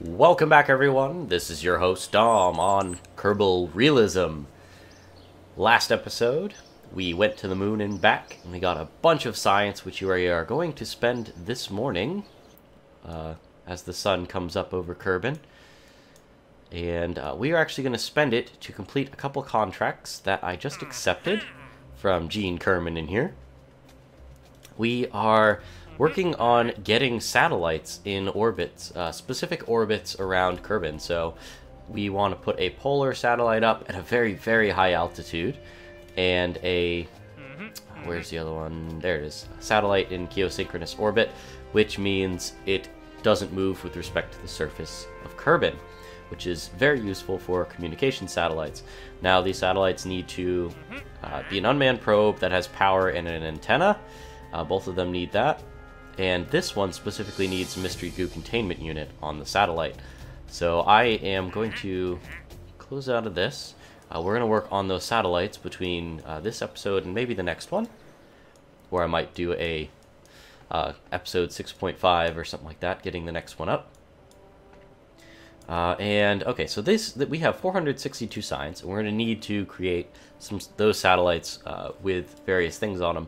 Welcome back, everyone. This is your host, Dom, on Kerbal Realism. Last episode, we went to the moon and back, and we got a bunch of science, which we are going to spend this morning, as the sun comes up over Kerbin. And we are actually going to spend it to complete a couple contracts that I just accepted from Gene Kerman in here. We are working on getting satellites in orbits, specific orbits around Kerbin. So we want to put a polar satellite up at a very, very high altitude, and a, where's the other one? There it is. A satellite in geosynchronous orbit, which means it doesn't move with respect to the surface of Kerbin, which is very useful for communication satellites. Now, these satellites need to be an unmanned probe that has power and an antenna. Both of them need that. And this one specifically needs a mystery goo containment unit on the satellite. So I am going to close out of this. We're going to work on those satellites between this episode and maybe the next one, where I might do a episode 6.5 or something like that, getting the next one up. Okay, so we have 462 science, and we're going to need to create those satellites with various things on them.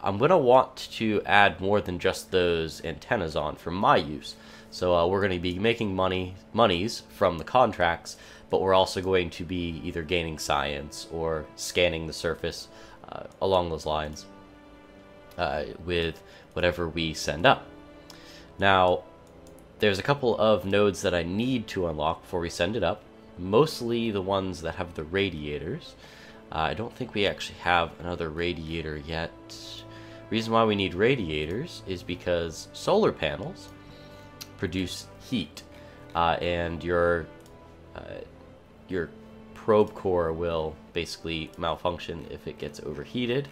I'm going to want to add more than just those antennas on for my use. So we're going to be making monies from the contracts, but we're also going to be either gaining science or scanning the surface along those lines with whatever we send up. Now, there's a couple of nodes that I need to unlock before we send it up, mostly the ones that have the radiators. I don't think we actually have another radiator yet. Reason why we need radiators is because solar panels produce heat, and your probe core will basically malfunction if it gets overheated,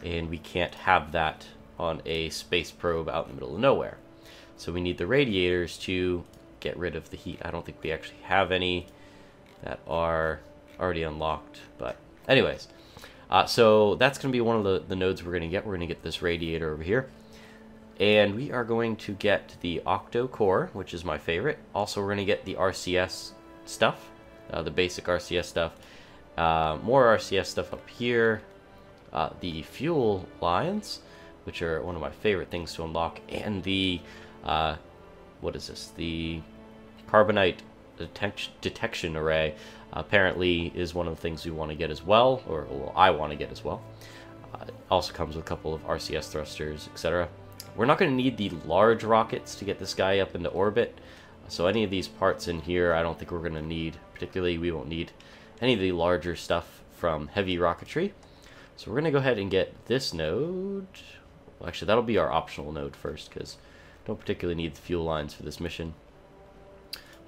and we can't have that on a space probe out in the middle of nowhere. So we need the radiators to get rid of the heat. I don't think we actually have any that are already unlocked, but anyways. So that's going to be one of the nodes we're going to get. We're going to get this radiator over here. And we are going to get the Octo Core, which is my favorite. Also, we're going to get the RCS stuff, the basic RCS stuff. More RCS stuff up here. The fuel lines, which are one of my favorite things to unlock. And the, what is this? The carbonite detection array. Apparently is one of the things we want to get as well, or well, I want to get as well. It also comes with a couple of RCS thrusters, etc. We're not going to need the large rockets to get this guy up into orbit, so any of these parts in here I don't think we're going to need. Particularly, we won't need any of the larger stuff from heavy rocketry. So we're going to go ahead and get this node. Well, actually, that'll be our optional node first, because I don't particularly need the fuel lines for this mission.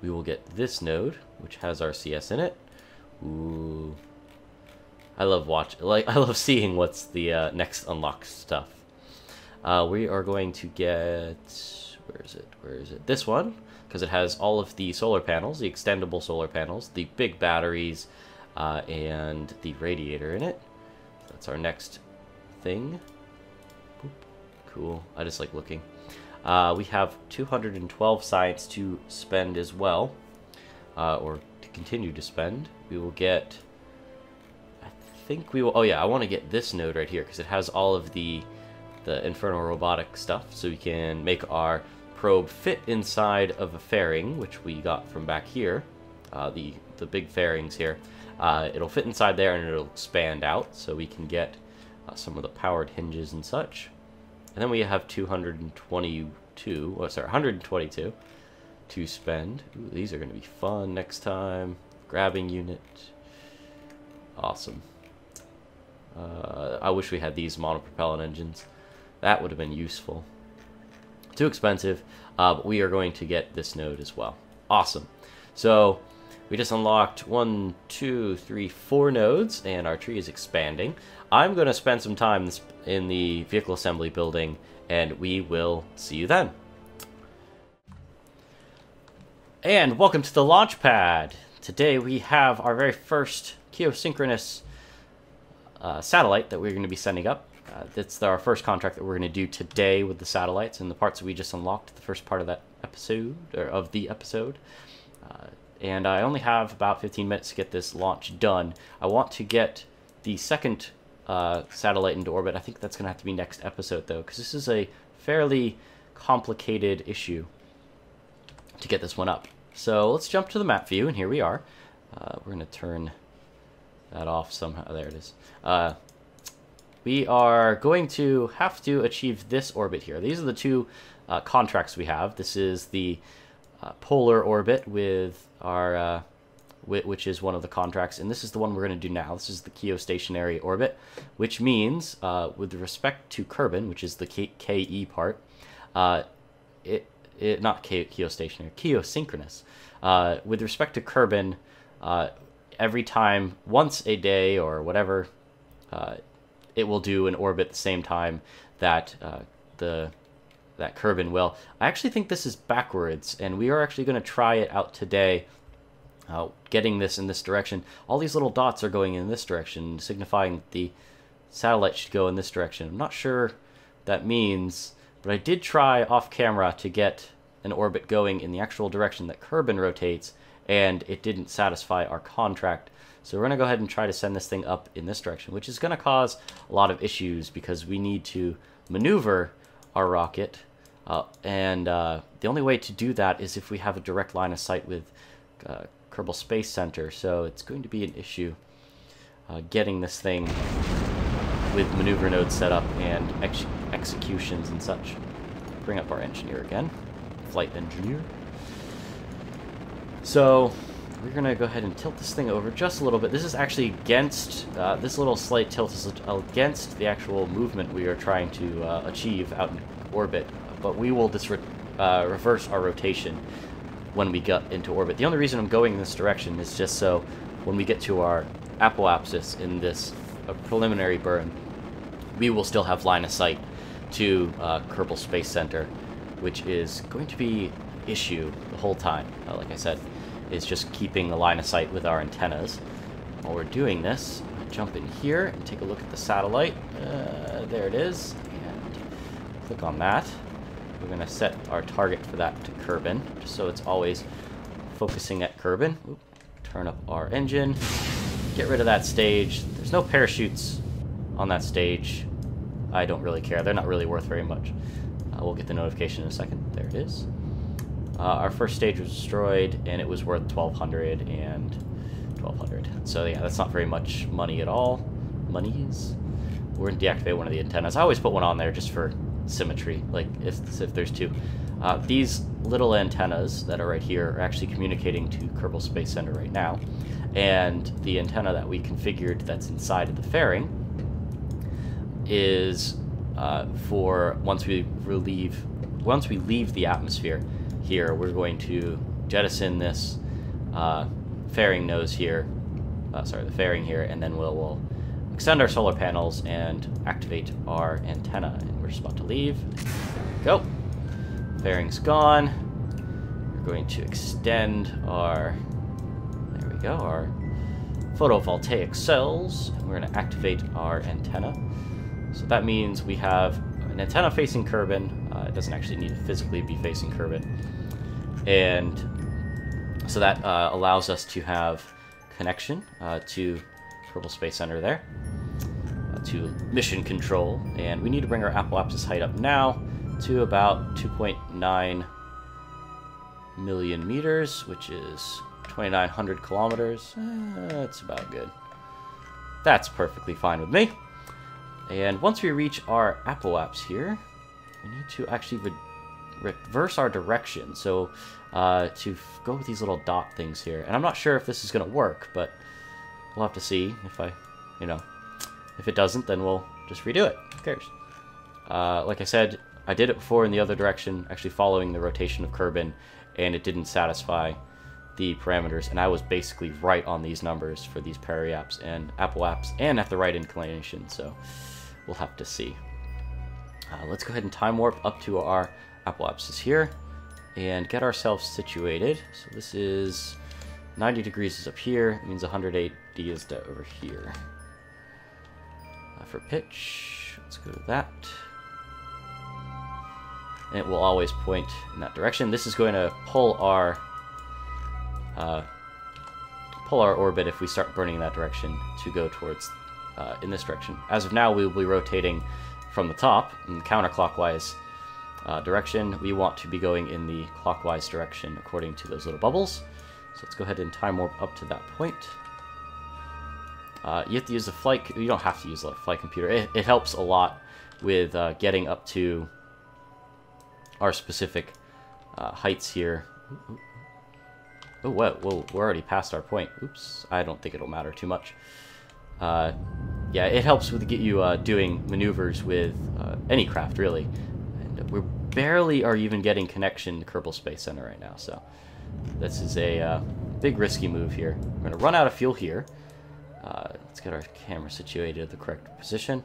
We will get this node, which has RCS in it. Ooh, I love seeing what's the next unlocked stuff. We are going to get, where is it? This one, because it has all of the solar panels, the extendable solar panels, the big batteries, and the radiator in it. That's our next thing. Boop. Cool. I just like looking. We have 212 science to spend as well, or to continue to spend. We will get, I think we will, oh yeah, I want to get this node right here, because it has all of the Infernal robotic stuff, so we can make our probe fit inside of a fairing, which we got from back here, the big fairings here. It'll fit inside there, and it'll expand out, so we can get some of the powered hinges and such. And then we have 122 to spend. Ooh, these are going to be fun next time. Grabbing unit. Awesome. I wish we had these monopropellant engines. That would have been useful. Too expensive, but we are going to get this node as well. Awesome. So we just unlocked 1, 2, 3, 4 nodes, and our tree is expanding. I'm going to spend some time in the vehicle assembly building, and we will see you then. And welcome to the launch pad. Today we have our very first geosynchronous satellite that we're going to be sending up. That's our first contract that we're going to do today with the satellites and the parts that we just unlocked, the first part of that episode, or of the episode. And I only have about 15 minutes to get this launch done. I want to get the second satellite into orbit. I think that's going to have to be next episode, though, because this is a fairly complicated issue to get this one up. So let's jump to the map view, and here we are. We're going to turn that off somehow. There it is. We are going to have to achieve this orbit here. These are the two contracts we have. This is the polar orbit with our which is one of the contracts, and this is the one we're going to do now. This is the geostationary orbit, which means with respect to Kerbin, which is the KE part, not geostationary, geosynchronous. With respect to Kerbin, every time, once a day or whatever, it will do an orbit at the same time that that Kerbin will. I actually think this is backwards, and we are actually going to try it out today, getting this in this direction. All these little dots are going in this direction, signifying that the satellite should go in this direction. I'm not sure what that means, but I did try off camera to get an orbit going in the actual direction that Kerbin rotates, and it didn't satisfy our contract. So we're going to go ahead and try to send this thing up in this direction, which is going to cause a lot of issues because we need to maneuver our rocket. The only way to do that is if we have a direct line of sight with Kerbal Space Center. So it's going to be an issue getting this thing with maneuver nodes set up and executions and such. Bring up our engineer again. Flight engineer. So we're going to go ahead and tilt this thing over just a little bit. This is actually against, this little slight tilt is against the actual movement we are trying to achieve out in orbit. But we will just reverse our rotation when we get into orbit. The only reason I'm going in this direction is just so when we get to our apoapsis in this preliminary burn, we will still have line of sight to Kerbal Space Center, which is going to be an issue the whole time. Like I said, is just keeping the line of sight with our antennas. While we're doing this, I'll jump in here and take a look at the satellite. There it is, and click on that. We're going to set our target for that to Kerbin, just so it's always focusing at Kerbin. Oop. Turn up our engine, get rid of that stage. There's no parachutes on that stage. I don't really care. They're not really worth very much. We'll get the notification in a second. There it is. Our first stage was destroyed, and it was worth 1,200 and 1,200. So yeah, that's not very much money at all. Monies. We're going to deactivate one of the antennas. I always put one on there just for symmetry, like if there's two. These little antennas that are right here are actually communicating to Kerbal Space Center right now, and the antenna that we configured that's inside of the fairing is for once we leave the atmosphere here, we're going to jettison this fairing nose here, the fairing here, and then we'll extend our solar panels and activate our antenna. And we're just about to leave. Go. Fairing's gone. We're going to extend our, there we go, our photovoltaic cells. And we're going to activate our antenna. So that means we have an antenna facing Kerbin. It doesn't actually need to physically be facing Kerbin. And so that allows us to have connection to Kerbal Space Center there, to mission control. And we need to bring our apoapsis height up now to about 2.9 million meters, which is 2,900 kilometers. That's about good. That's perfectly fine with me. And once we reach our apoapse here, we need to actually reverse our direction. So to go with these little dot things here. And I'm not sure if this is going to work, but we'll have to see. If if it doesn't, then we'll just redo it. Who cares? Like I said, I did it before in the other direction, actually following the rotation of Kerbin, and it didn't satisfy the parameters, and I was basically right on these numbers for these periaps and apoapse, and at the right inclination, so we'll have to see. Let's go ahead and time warp up to our apoapsis here, and get ourselves situated. So this is 90 degrees is up here, it means 180 is over here. For pitch, let's go to that. and it will always point in that direction. This is going to pull our orbit if we start burning in that direction to go towards in this direction. As of now, we will be rotating from the top in the counterclockwise direction. We want to be going in the clockwise direction according to those little bubbles. So let's go ahead and time warp up to that point. You have to use the flight. You don't have to use the flight computer. It helps a lot with getting up to our specific heights here. Oh, whoa, we're already past our point. Oops, I don't think it'll matter too much. Yeah, it helps with get you doing maneuvers with any craft, really. And we barely are even getting connection to Kerbal Space Center right now, so this is a big risky move here. We're going to run out of fuel here. Let's get our camera situated at the correct position.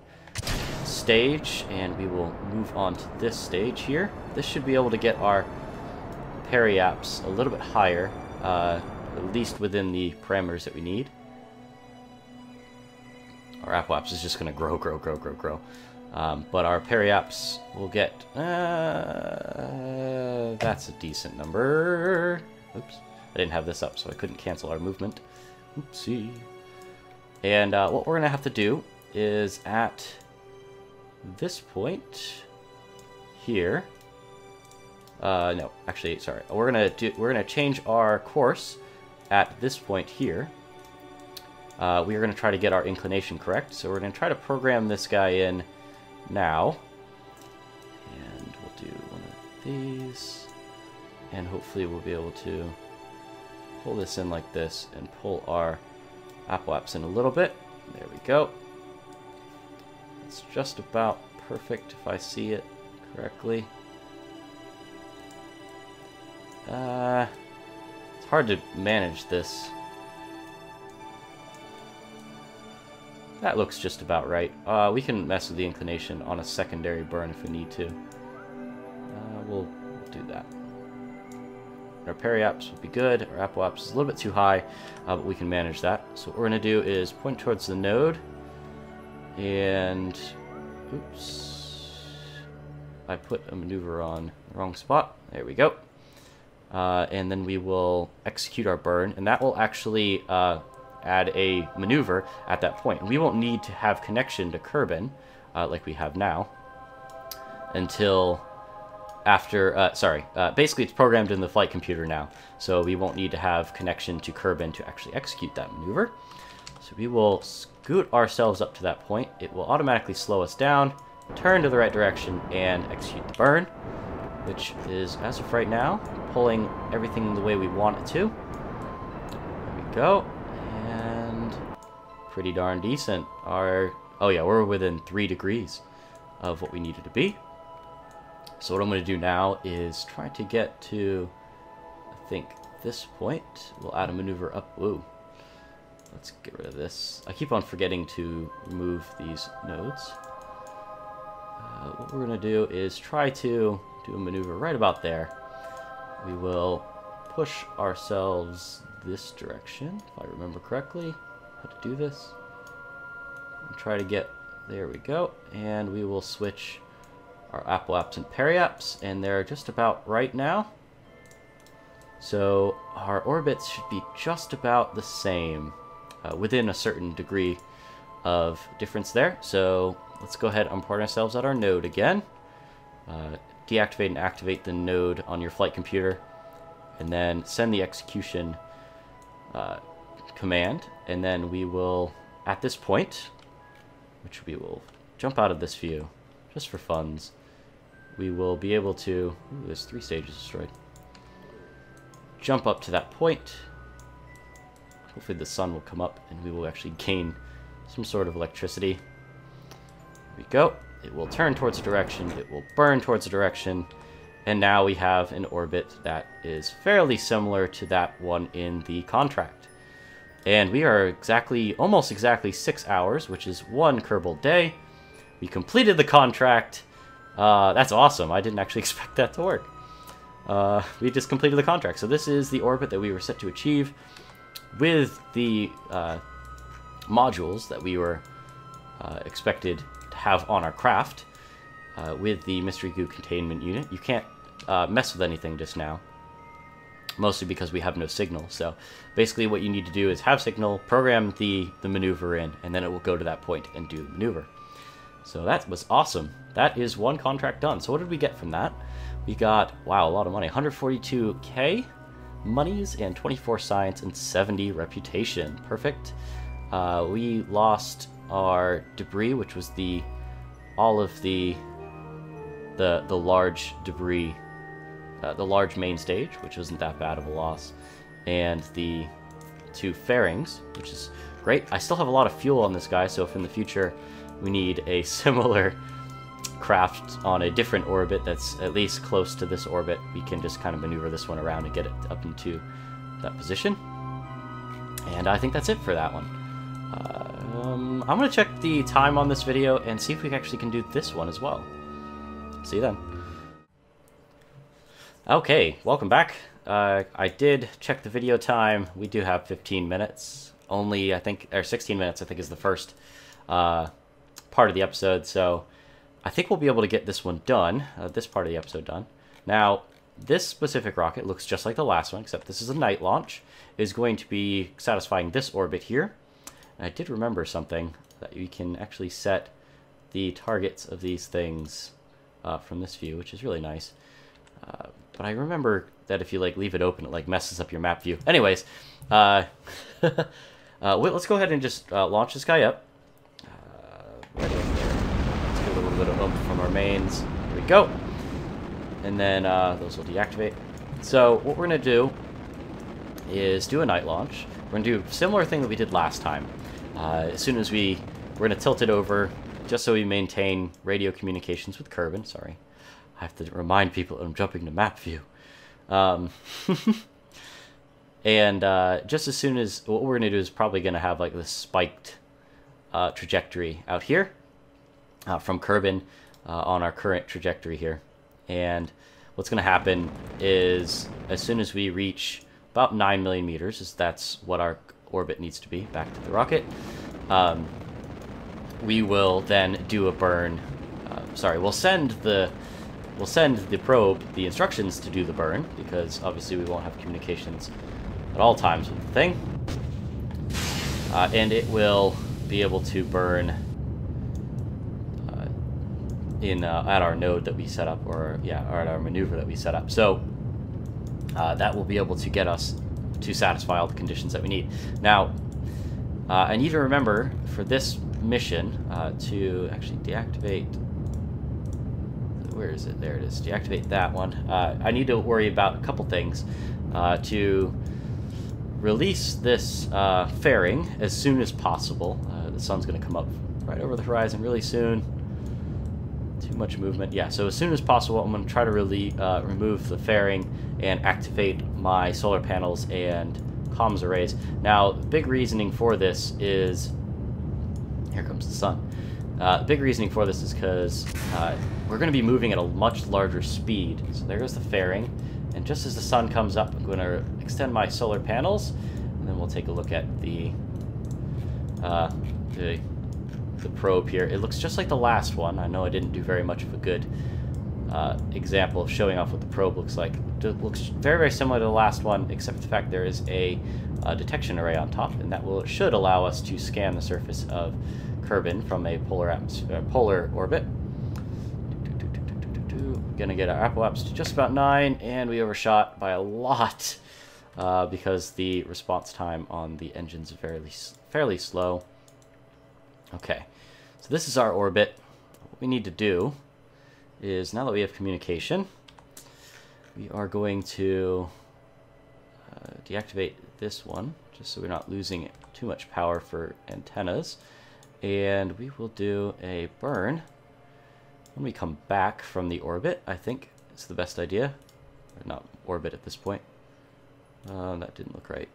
Stage, and we will move on to this stage here. This should be able to get our periaps a little bit higher, at least within the parameters that we need. Our apoaps is just going to grow. But our periaps will get... that's a decent number. Oops. I didn't have this up, so I couldn't cancel our movement. Oopsie. And what we're going to have to do is at this point here... no, actually, sorry. We're gonna change our course at this point here. We are going to try to get our inclination correct, so we're going to try to program this guy in now. And we'll do one of these, and hopefully we'll be able to pull this in like this and pull our apoaps in a little bit. There we go. It's just about perfect if I see it correctly. It's hard to manage this. That looks just about right. We can mess with the inclination on a secondary burn if we need to. We'll do that. Our periaps would be good. Our apoaps is a little bit too high, but we can manage that. So what we're going to do is point towards the node. And... oops. I put a maneuver on the wrong spot. There we go. And then we will execute our burn, and that will actually add a maneuver at that point. And we won't need to have connection to Kerbin, like we have now, until after, basically it's programmed in the flight computer now, so we won't need to have connection to Kerbin to actually execute that maneuver. So we will scoot ourselves up to that point. It will automatically slow us down, turn to the right direction, and execute the burn, which is, as of right now, pulling everything the way we want it to. There we go. And pretty darn decent. Oh yeah, we're within 3 degrees of what we needed to be. So what I'm going to do now is try to get to, I think, this point. We'll add a maneuver up. Whoa. Let's get rid of this. I keep on forgetting to remove these nodes. What we're going to do is try to do a maneuver right about there. We will push ourselves this direction, if I remember correctly, how to do this. And try to get, there we go, and we will switch our apoaps and periaps, and they're just about right now. So our orbits should be just about the same, within a certain degree of difference there. So let's go ahead and unpart ourselves at our node again. Deactivate and activate the node on your flight computer, and then send the execution command, and then we will, at this point, which we will jump out of this view, just for funs, we will be able to, ooh, there's 3 stages destroyed, jump up to that point. Hopefully the sun will come up and we will actually gain some sort of electricity. There we go. It will turn towards the direction, it will burn towards the direction, and now we have an orbit that is fairly similar to that one in the contract. And we are almost exactly 6 hours, which is 1 Kerbal day. We completed the contract. That's awesome. I didn't actually expect that to work. We just completed the contract. So this is the orbit that we were set to achieve with the modules that we were expected to have on our craft. with the mystery goo containment unit. You can't mess with anything just now, mostly because we have no signal. So basically what you need to do is have signal, program the maneuver in, and then it will go to that point and do the maneuver. So that was awesome. That is one contract done. So what did we get from that? We got, wow, a lot of money. 142k monies and 24 science and 70 reputation. Perfect. We lost our debris, which was all of the large debris, the large main stage, which wasn't that bad of a loss, and the 2 fairings, which is great. I still have a lot of fuel on this guy, so if in the future we need a similar craft on a different orbit that's at least close to this orbit, we can just kind of maneuver this one around and get it up into that position. And I think that's it for that one. I'm going to check the time on this video and see if we actually can do this one as well. See you then. Okay, welcome back. I did check the video time. We do have 15 minutes. Only, I think, or 16 minutes, I think, is the first part of the episode. So I think we'll be able to get this one done, this part of the episode done. Now, this specific rocket looks just like the last one, except this is a night launch. It is going to be satisfying this orbit here. And I did remember something, that you can actually set the targets of these things from this view, which is really nice. But I remember that if you leave it open, it messes up your map view. Anyways, let's go ahead and just launch this guy up. Right over there. Let's get a little bit of oomph from our mains. There we go. And then those will deactivate. So what we're going to do is do a night launch. We're going to do a similar thing that we did last time. As soon as we're going to tilt it over, just so we maintain radio communications with Kerbin. Sorry. I have to remind people that I'm jumping to map view. And just as soon as, what we're going to do is probably going to have this spiked trajectory out here from Kerbin on our current trajectory here. And what's going to happen is as soon as we reach about 9 million meters, as that's what our orbit needs to be back to the rocket, we will then do a burn. We'll send the probe the instructions to do the burn, because obviously we won't have communications at all times with the thing. And it will be able to burn at our node that we set up, or at our maneuver that we set up. So that will be able to get us to satisfy all the conditions that we need. Now, I need to remember for this mission to actually deactivate. Where is it? There it is. Deactivate that one. I need to worry about a couple things to release this fairing as soon as possible. The sun's going to come up right over the horizon really soon. Too much movement. Yeah, so as soon as possible, I'm going to try to remove the fairing and activate my solar panels and comms arrays. Now, the big reasoning for this is... Here comes the sun. The big reasoning for this is because we're going to be moving at a much larger speed. So there goes the fairing. And just as the sun comes up, I'm going to extend my solar panels, and then we'll take a look at the probe here. It looks just like the last one. I know I didn't do very much of a good example of showing off what the probe looks like. It looks very, very similar to the last one, except for the fact there is a detection array on top, and that should allow us to scan the surface of Kerbin from a polar orbit. Gonna get our apoaps to just about 9, and we overshot by a lot because the response time on the engines is fairly slow. Okay, so this is our orbit. What we need to do is, now that we have communication, we are going to deactivate this one, just so we're not losing too much power for antennas. And we will do a burn when we come back from the orbit. I think it's the best idea. Or not orbit at this point. That didn't look right.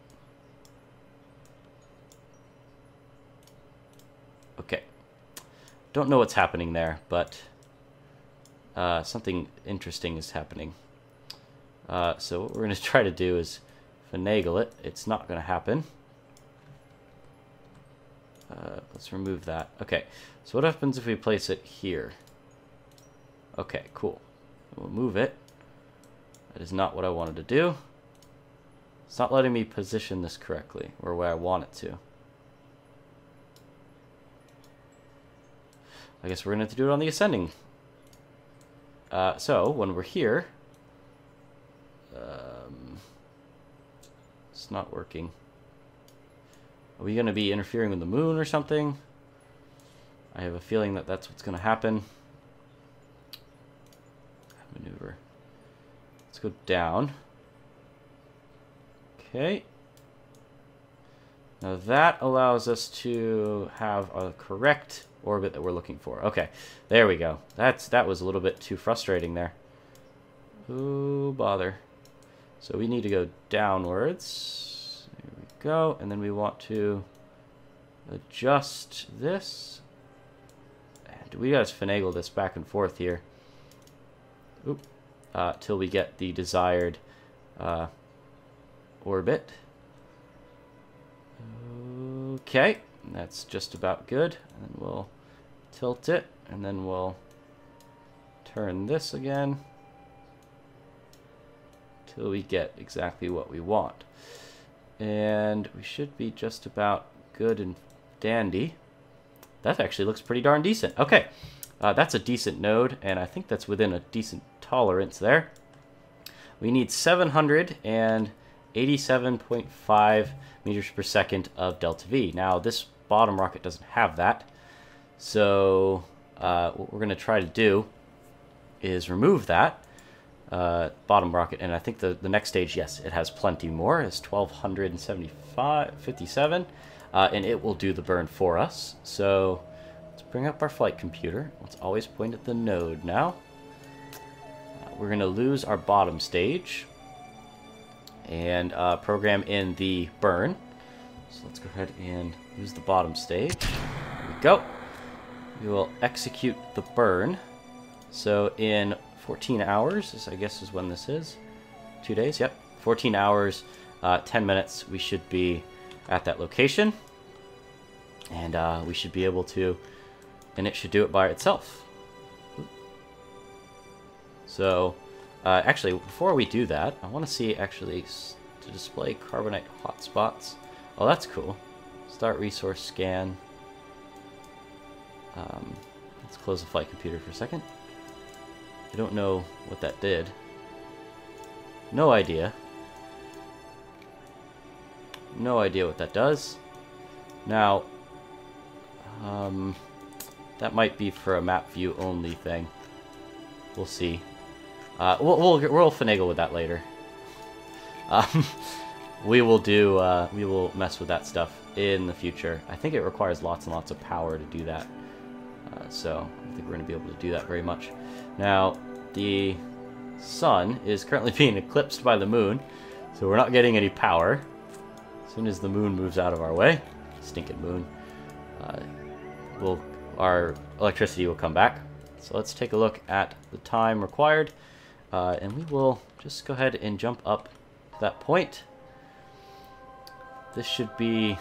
Okay. Don't know what's happening there, but something interesting is happening. So what we're going to try to do is finagle it. It's not going to happen. Let's remove that. Okay, so what happens if we place it here? Okay, cool. We'll move it. That is not what I wanted to do. It's not letting me position this correctly, or where I want it to. I guess we're going to have to do it on the ascending. So, when we're here... it's not working. Are we going to be interfering with the moon or something? I have a feeling that that's what's going to happen. Maneuver. Let's go down. Okay. Now that allows us to have a correct orbit that we're looking for. Okay, there we go. That was a little bit too frustrating there. Oh, bother. So we need to go downwards. There we go. And then we want to adjust this. And we guys finagle this back and forth here. Oop. Till we get the desired orbit. Okay, that's just about good. And then we'll tilt it, and then we'll turn this again till we get exactly what we want. And we should be just about good and dandy. That actually looks pretty darn decent. Okay, that's a decent node, and I think that's within a decent tolerance there. We need 787.5 meters per second of delta V. Now, this bottom rocket doesn't have that. So, what we're going to try to do is remove that bottom rocket. And I think the next stage, yes, it has plenty more. It's 1257. And it will do the burn for us. So, let's bring up our flight computer. Let's always point at the node now. We're going to lose our bottom stage and program in the burn. So let's go ahead and use the bottom stage. There we go. We will execute the burn. So in 14 hours, I guess is when this is. 2 days, yep. 14 hours, 10 minutes, we should be at that location. And we should be able to, and it should do it by itself. So, actually, before we do that, I want to see, actually, to display carbonite hotspots. Oh, that's cool. Start resource scan. Let's close the flight computer for a second. I don't know what that did. No idea. No idea what that does. Now, that might be for a map view only thing. We'll see. We'll finagle with that later. We will mess with that stuff in the future. I think it requires lots and lots of power to do that. So I don't think we're going to be able to do that very much. Now, the sun is currently being eclipsed by the moon, so we're not getting any power. As soon as the moon moves out of our way, stinking moon, our electricity will come back. So let's take a look at the time required, and we will just go ahead and jump up to that point. This should be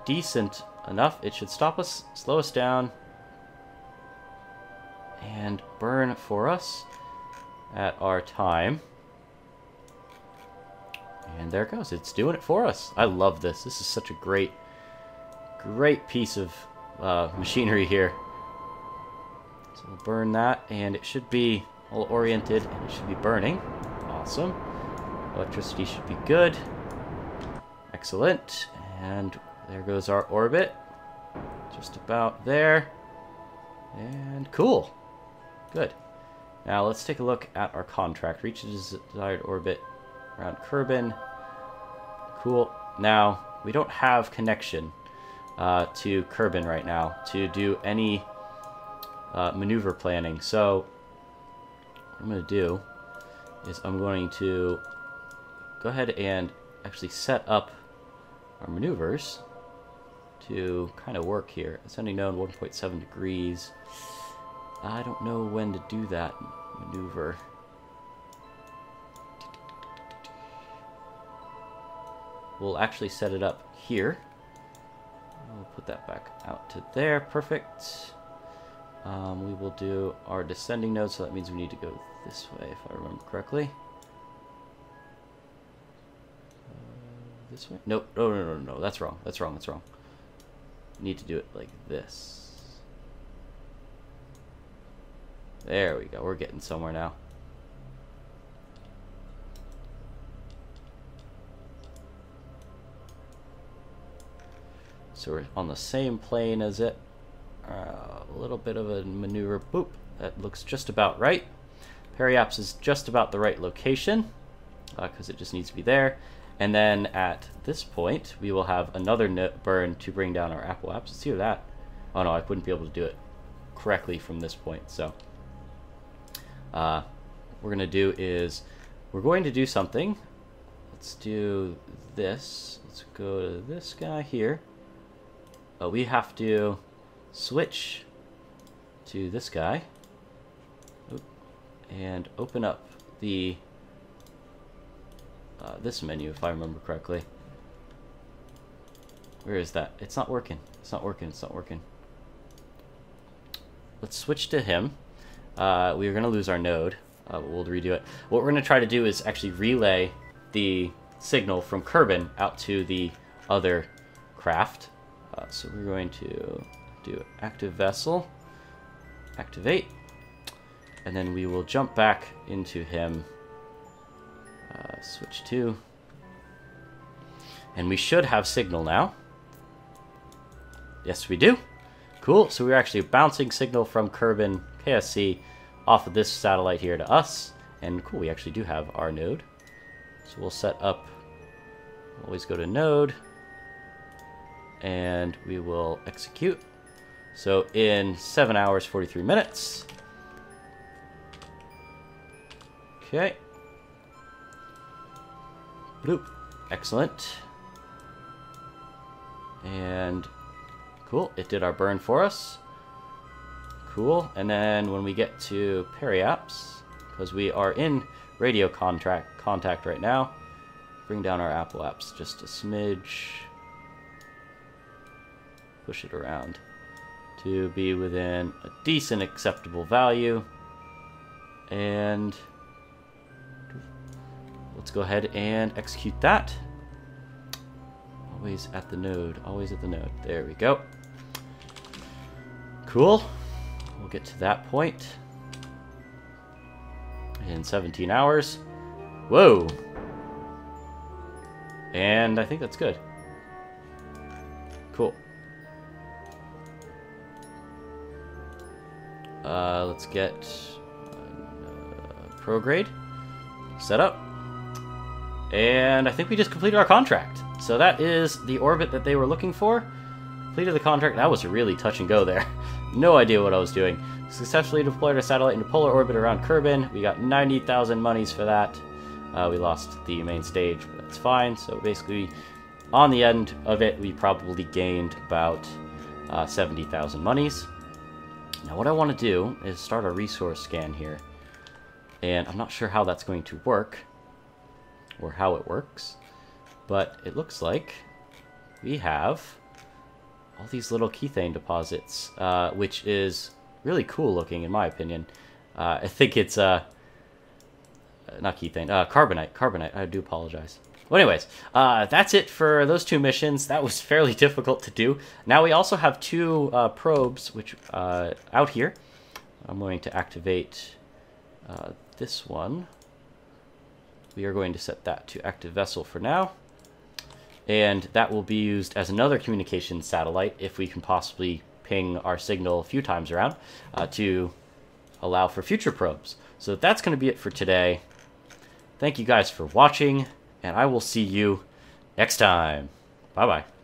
decent enough. It should stop us, slow us down, and burn for us at our time. And there it goes. It's doing it for us. I love this. This is such a great piece of machinery here. So we'll burn that, and it should be all oriented, and it should be burning. Awesome. Electricity should be good. Excellent. And there goes our orbit. Just about there. And cool. Good. Now let's take a look at our contract. Reach the desired orbit around Kerbin. Cool. Now, we don't have connection to Kerbin right now to do any maneuver planning. So, what I'm going to do is I'm going to go ahead and actually set up our maneuvers to kind of work here. Ascending node 1.7 degrees. I don't know when to do that maneuver. We'll actually set it up here. We'll put that back out to there. Perfect. We will do our descending node, so that means we need to go this way, if I remember correctly. This way? Nope. No. That's wrong. That's wrong. That's wrong. We need to do it like this. There we go. We're getting somewhere now. So we're on the same plane as it. A little bit of a maneuver. Boop. That looks just about right. Periaps is just about the right location because it just needs to be there. And then at this point, we will have another burn to bring down our apple apps. Let's see that. Oh no, I wouldn't be able to do it correctly from this point. So what we're going to do is we're going to do something. Let's do this. Let's go to this guy here. We have to switch to this guy. Oop, and open up the this menu, if I remember correctly. Where is that? It's not working. It's not working. It's not working. Let's switch to him. We are going to lose our node. But we'll redo it. What we're going to try to do is actually relay the signal from Kerbin out to the other craft. So we're going to do active vessel, activate, and then we will jump back into him. Switch to, and we should have signal now. Yes, we do. Cool. So we're actually bouncing signal from Kerbin KSC off of this satellite here to us, and cool, we actually do have our node. So we'll set up, always go to node, and we will execute. So in 7 hours 43 minutes. Okay. Bloop. Excellent. And cool, it did our burn for us. Cool. And then when we get to Periaps, because we are in radio contact right now, bring down our Apple apps just a smidge. Push it around to be within a decent acceptable value. And let's go ahead and execute that. Always at the node, always at the node. There we go. Cool. We'll get to that point in 17 hours. Whoa. And I think that's good. Cool. Let's get prograde set up. And I think we just completed our contract. So that is the orbit that they were looking for. Completed the contract. That was a really touch and go there. No idea what I was doing. Successfully deployed our satellite into polar orbit around Kerbin. We got 90,000 monies for that. We lost the main stage, but that's fine. So basically, on the end of it, we probably gained about 70,000 monies. Now what I want to do is start a resource scan here. And I'm not sure how that's going to work, or how it works, but it looks like we have all these little keythane deposits, which is really cool looking in my opinion. I think it's not keythane, carbonite. I do apologize. Well, anyways, that's it for those two missions. That was fairly difficult to do. Now we also have two probes which out here. I'm going to activate this one. We are going to set that to active vessel for now. And that will be used as another communication satellite if we can possibly ping our signal a few times around to allow for future probes. So that's going to be it for today. Thank you guys for watching, and I will see you next time. Bye-bye.